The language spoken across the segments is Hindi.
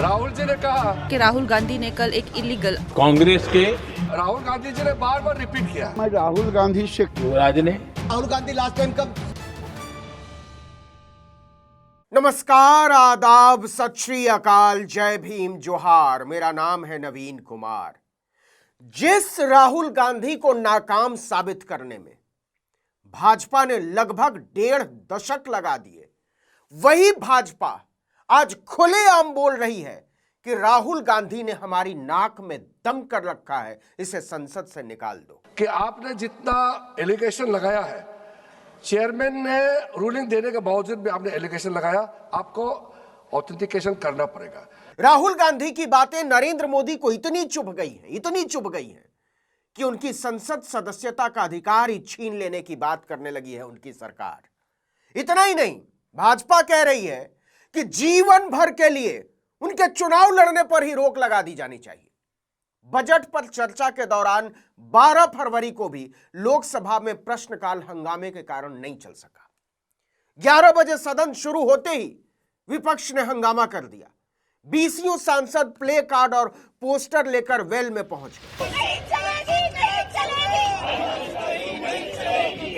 राहुल जी ने कहा कि राहुल गांधी ने कल एक इलीगल कांग्रेस के राहुल गांधी जी ने बार बार रिपीट किया मैं राहुल गांधी से युवराज ने राहुल गांधी लास्ट टाइम कब? नमस्कार, आदाब, सत श्री अकाल, जय भीम, जोहार। मेरा नाम है नवीन कुमार। जिस राहुल गांधी को नाकाम साबित करने में भाजपा ने लगभग 1.5 दशक लगा दिए, वही भाजपा आज खुलेआम बोल रही है कि राहुल गांधी ने हमारी नाक में दम कर रखा है, इसे संसद से निकाल दो। कि आपने जितना एलिगेशन लगाया है, चेयरमैन ने रूलिंग देने के बावजूद भी आपने एलिगेशन लगाया, आपको ऑथेंटिकेशन करना पड़ेगा। राहुल गांधी की बातें नरेंद्र मोदी को इतनी चुभ गई हैं कि उनकी संसद सदस्यता का अधिकार ही छीन लेने की बात करने लगी है उनकी सरकार। इतना ही नहीं, भाजपा कह रही है कि जीवन भर के लिए उनके चुनाव लड़ने पर ही रोक लगा दी जानी चाहिए। बजट पर चर्चा के दौरान 12 फरवरी को भी लोकसभा में प्रश्नकाल हंगामे के कारण नहीं चल सका। 11 बजे सदन शुरू होते ही विपक्ष ने हंगामा कर दिया। 20 सांसद प्ले कार्ड और पोस्टर लेकर वेल में पहुंच गए। नहीं चलेगी, नहीं चलेगी, नहीं चलेगी,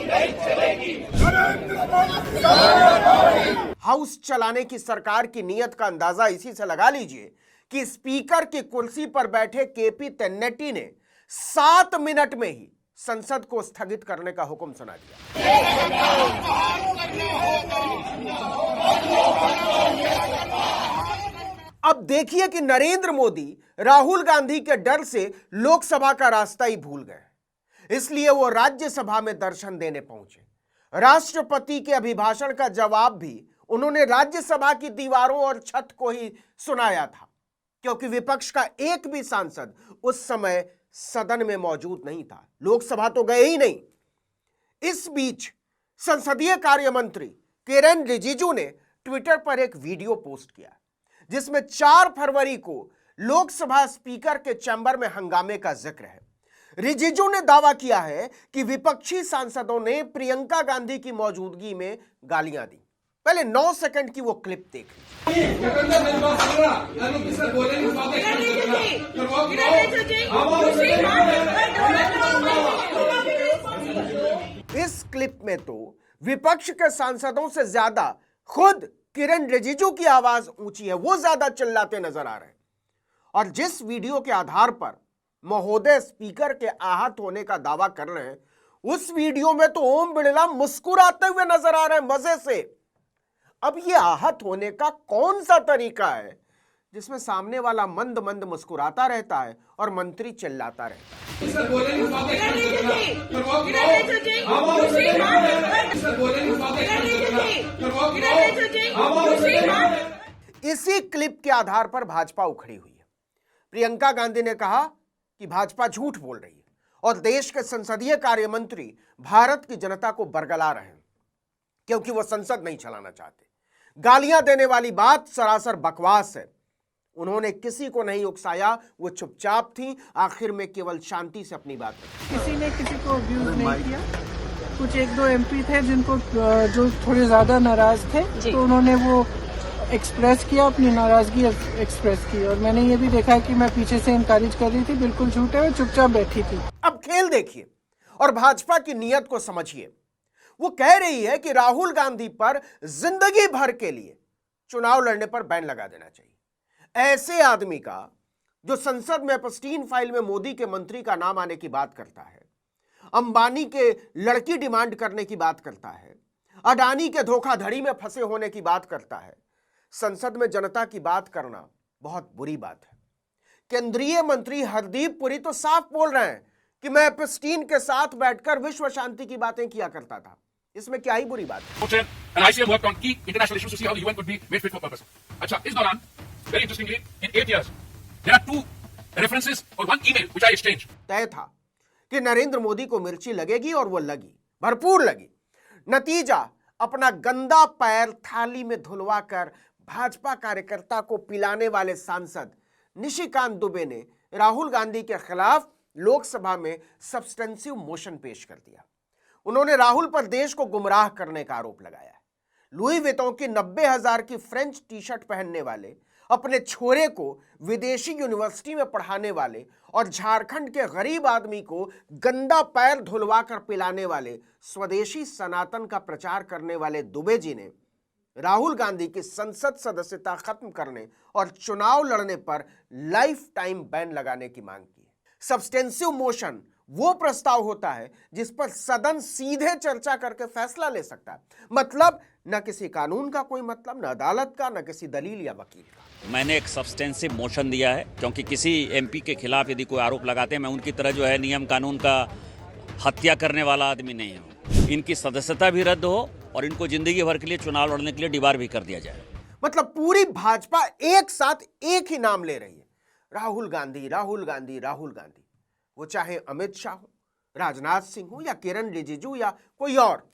नहीं चलेगी। हाउस चलाने की सरकार की नीयत का अंदाजा इसी से लगा लीजिए कि स्पीकर की कुर्सी पर बैठे केपी तेन्नेटी ने 7 मिनट में ही संसद को स्थगित करने का हुक्म सुना दिया। अब देखिए कि नरेंद्र मोदी राहुल गांधी के डर से लोकसभा का रास्ता ही भूल गए, इसलिए वो राज्यसभा में दर्शन देने पहुंचे। राष्ट्रपति के अभिभाषण का जवाब भी उन्होंने राज्यसभा की दीवारों और छत को ही सुनाया था, क्योंकि विपक्ष का एक भी सांसद उस समय सदन में मौजूद नहीं था। लोकसभा तो गए ही नहीं। इस बीच संसदीय कार्य मंत्री किरेन रिजिजू ने ट्विटर पर एक वीडियो पोस्ट किया, जिसमें 4 फरवरी को लोकसभा स्पीकर के चैम्बर में हंगामे का जिक्र है। रिजिजू ने दावा किया है कि विपक्षी सांसदों ने प्रियंका गांधी की मौजूदगी में गालियां दी। पहले 9 सेकंड की वो क्लिप देख इस क्लिप में तो विपक्ष के सांसदों से ज्यादा खुद किरेन रिजिजू की आवाज ऊंची है, वो ज्यादा चिल्लाते नजर आ रहे हैं। और जिस वीडियो के आधार पर महोदय स्पीकर के आहत होने का दावा कर रहे हैं, उस वीडियो में तो ओम बिड़ला मुस्कुराते हुए नजर आ रहे हैं मजे से। अब ये आहत होने का कौन सा तरीका है जिसमें सामने वाला मंद मंद मुस्कुराता रहता है और मंत्री चिल्लाता रहता है। इसी क्लिप के आधार पर भाजपा उखड़ी हुई है। प्रियंका गांधी ने कहा कि भाजपा झूठ बोल रही है और देश के संसदीय कार्य मंत्री भारत की जनता को बरगला रहे हैं, क्योंकि वो संसद नहीं चलाना चाहते। गालियां देने वाली बात सरासर बकवास है। उन्होंने किसी को नहीं उकसाया, वो चुपचाप थी, आखिर में केवल शांति से अपनी बात रखी। किसी ने किसी को अब्यूज नहीं किया। कुछ 1-2 एमपी थे जिनको जो थोड़े ज्यादा नाराज थे, तो उन्होंने वो एक्सप्रेस किया, अपनी नाराजगी एक्सप्रेस की। और मैंने ये भी देखा कि मैं पीछे से इनकरेज कर रही थी, बिल्कुल झूठे और चुपचाप बैठी थी। अब खेल देखिए और भाजपा की नीयत को समझिए। वो कह रही है कि राहुल गांधी पर जिंदगी भर के लिए चुनाव लड़ने पर बैन लगा देना चाहिए। ऐसे आदमी का जो संसद में एपस्टीन फाइल में मोदी के मंत्री का नाम आने की बात करता है, अंबानी के लड़की डिमांड करने की बात करता है, अडानी के धोखाधड़ी में फंसे होने की बात करता है, संसद में जनता की बात करना बहुत बुरी बात है। केंद्रीय मंत्री हरदीप पुरी तो साफ बोल रहे हैं कि मैं एपस्टीन के साथ बैठकर विश्व शांति की बातें किया करता था। इसमें क्या ही बुरी बात है। अच्छा, इस दौरान very interestingly in 8 years there are 2 references or 1 email which I exchanged. तय था कि नरेंद्र मोदी को मिर्ची लगेगी और वो लगी, भरपूर लगी। नतीजा, अपना गंदा पैर थाली में धुलवा कर भाजपा कार्यकर्ता को पिलाने वाले सांसद निशिकांत दुबे ने राहुल गांधी के खिलाफ लोकसभा में सब्सटेंसिव मोशन पेश कर दिया। उन्होंने राहुल पर देश को गुमराह करने का आरोप लगाया। लुई विटॉन की 90,000 की फ्रेंच टी शर्ट पहनने वाले, अपने छोरे को विदेशी यूनिवर्सिटी में पढ़ाने वाले और झारखंड के गरीब आदमी को गंदा पैर धुलवा कर पिलाने वाले स्वदेशी सनातन का प्रचार करने वाले दुबे जी ने राहुल गांधी की संसद सदस्यता खत्म करने और चुनाव लड़ने पर लाइफ टाइम बैन लगाने की मांग की। सब्सटेंसिव मोशन वो प्रस्ताव होता है जिस पर सदन सीधे चर्चा करके फैसला ले सकता है। मतलब न किसी कानून का कोई मतलब, न अदालत का, न किसी दलील या वकील का। मैंने एक सब्सटेंसिव मोशन दिया है, क्योंकि किसी एमपी के खिलाफ यदि कोई आरोप लगाते हैं, मैं उनकी तरह जो है नियम कानून का हत्या करने वाला आदमी नहीं हूँ। इनकी सदस्यता भी रद्द हो और इनको जिंदगी भर के लिए चुनाव लड़ने के लिए डिबार भी कर दिया जाए। मतलब पूरी भाजपा एक साथ एक ही नाम ले रही है, राहुल गांधी, राहुल गांधी, राहुल गांधी। वो चाहे अमित शाह हो, राजनाथ सिंह हो या किरण रिजिजू या कोई और,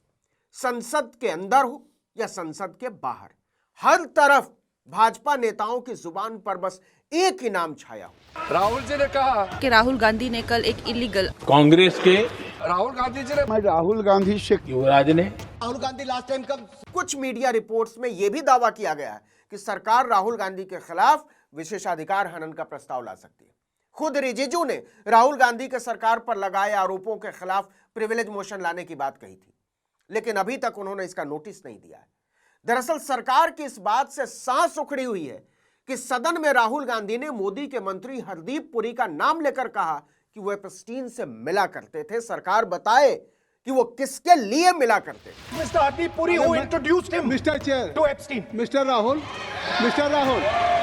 संसद के अंदर हो या संसद के बाहर, हर तरफ भाजपा नेताओं की जुबान पर बस एक ही नाम छाया हो। राहुल जी ने कहा कि राहुल गांधी ने कल एक इलीगल कांग्रेस के राहुल गांधी जी ने राहुल गांधी से युवराज ने राहुल गांधी लास्ट टाइम कब? कुछ मीडिया रिपोर्ट्स में यह भी दावा किया गया है कि सरकार राहुल गांधी के खिलाफ विशेषाधिकार हनन का प्रस्ताव ला सकती है। खुद रिजिजू ने राहुल गांधी के सरकार पर लगाए आरोपों के खिलाफ प्रिविलेज मोशन लाने की बात कही थी, लेकिन अभी तक उन्होंने इसका नोटिस नहीं दिया है। दरअसल सरकार की इस बात से सांस उखड़ी हुई है कि सदन में राहुल गांधी ने मोदी के मंत्री हरदीप पुरी का नाम लेकर कहा कि वो एप्स्टीन से मिला करते थे। सरकार बताए कि वो किसके लिए मिला करते थे। Mr. Hardip Puri, who introduced him Mr. Chair to Epstein? Mr. Rahul,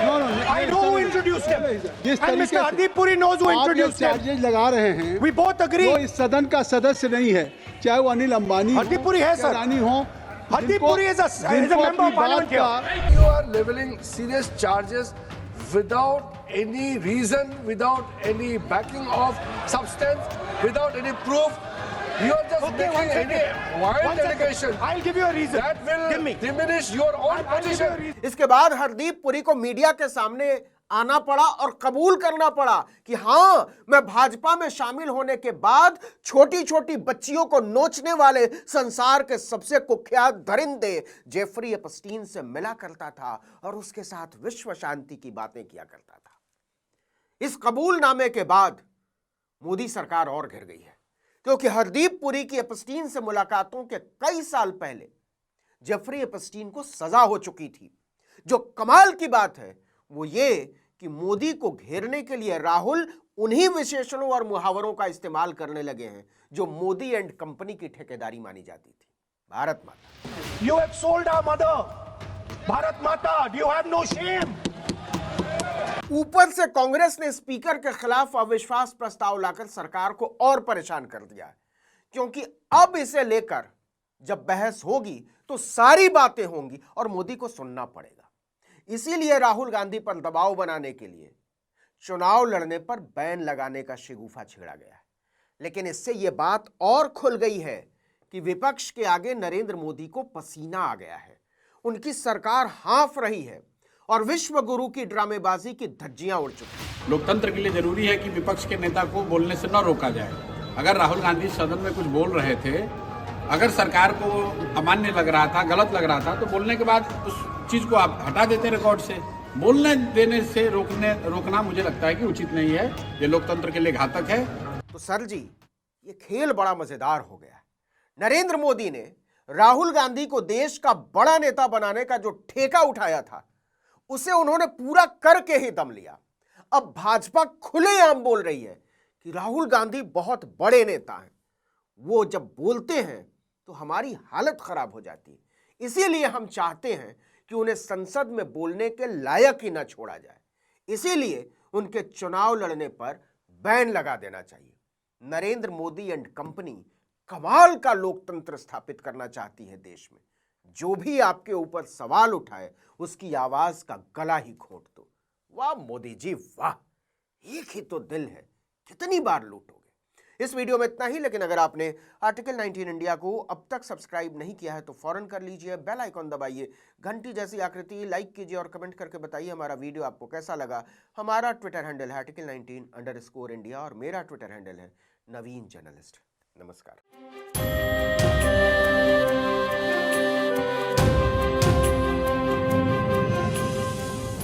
no, I know who introduced him. जिस And तरीके Mr. से Hardip Puri knows who आप ये introduced him. चार्जेस लगा रहे हैं, We both agree. वो इस सदन का सदस्य नहीं है, चाहे वो अनिल अंबानी हो, हरदीप पुरी है, चाहे सर। रानी हो। Hardip Puri is a जिनको member अपनी of parliament बात here. का you are leveling serious charges without any reason, without any backing of substance, without any proof. You are just Okay, one making any second. wild One second. allegation. I'll give you a reason. That Give will me. diminish your own I'll give you a position. reason. इसके बाद हरदीप पुरी को मीडिया के सामने आना पड़ा और कबूल करना पड़ा कि हां, मैं भाजपा में शामिल होने के बाद छोटी छोटी बच्चियों को नोचने वाले संसार के सबसे कुख्यात दरिंदे जेफरी एप्स्टीन से मिला करता था और उसके साथ विश्व शांति की बातें किया करता था। इस कबूलनामे के बाद मोदी सरकार और घिर गई है, क्योंकि हरदीप पुरी की एप्स्टीन से मुलाकातों के कई साल पहले जेफरी एप्स्टीन को सजा हो चुकी थी। जो कमाल की बात है वो ये कि मोदी को घेरने के लिए राहुल उन्हीं विशेषणों और मुहावरों का इस्तेमाल करने लगे हैं जो मोदी एंड कंपनी की ठेकेदारी मानी जाती थी। भारत माता। You have sold our mother. Bharat Mata, do you have no shame? ऊपर से कांग्रेस ने स्पीकर के खिलाफ अविश्वास प्रस्ताव लाकर सरकार को और परेशान कर दिया है, क्योंकि अब इसे लेकर जब बहस होगी तो सारी बातें होंगी और मोदी को सुनना पड़ेगा। इसीलिए राहुल गांधी पर दबाव बनाने के लिए चुनाव लड़ने पर बैन लगाने का शिगुफा छेड़ा गया है। लेकिन इससे यह बात और खुल गई है कि विपक्ष के आगे नरेंद्र मोदी को पसीना आ गया है। उनकी सरकार हाँफ रही है और विश्व गुरु की ड्रामेबाजी की धज्जियां उड़ चुकी हैं। लोकतंत्र के लिए जरूरी है कि विपक्ष के नेता को बोलने से न रोका जाए। अगर राहुल गांधी सदन में कुछ बोल रहे थे, अगर सरकार को अमान्य लग रहा था, गलत लग रहा था, तो बोलने के बाद उस चीज को आप हटा देते रिकॉर्ड से। बोलने देने से रोकना मुझे लगता है कि उचित नहीं है, ये लोकतंत्र के लिए घातक है। तो सर जी, ये खेल बड़ा मजेदार हो गया। नरेंद्र मोदी ने राहुल गांधी को देश का बड़ा नेता बनाने का जो ठेका उठाया था उसे उन्होंने पूरा करके ही दम लिया। अब भाजपा खुलेआम बोल रही है कि राहुल गांधी बहुत बड़े नेता हैं, वो जब बोलते हैं तो हमारी हालत खराब हो जाती है। इसीलिए हम चाहते हैं कि उन्हें संसद में बोलने के लायक ही ना छोड़ा जाए। इसीलिए उनके चुनाव लड़ने पर बैन लगा देना चाहिए। नरेंद्र मोदी एंड कंपनी कमाल का लोकतंत्र स्थापित करना चाहती है देश में। जो भी आपके ऊपर सवाल उठाए उसकी आवाज का गला ही घोंट दो। वाह मोदी जी वाह, एक ही तो दिल है, कितनी बार लूटोगे। इस वीडियो में इतना ही, लेकिन अगर आपने आर्टिकल 19 इंडिया को अब तक सब्सक्राइब नहीं किया है तो फौरन कर लीजिए, बेल आइकॉन दबाइए, घंटी जैसी आकृति लाइक कीजिए और कमेंट करके बताइए हमारा वीडियो आपको कैसा लगा। हमारा ट्विटर हैंडल है आर्टिकल 19_इंडिया और मेरा ट्विटर हैंडल है नवीन जर्नलिस्ट। नमस्कार।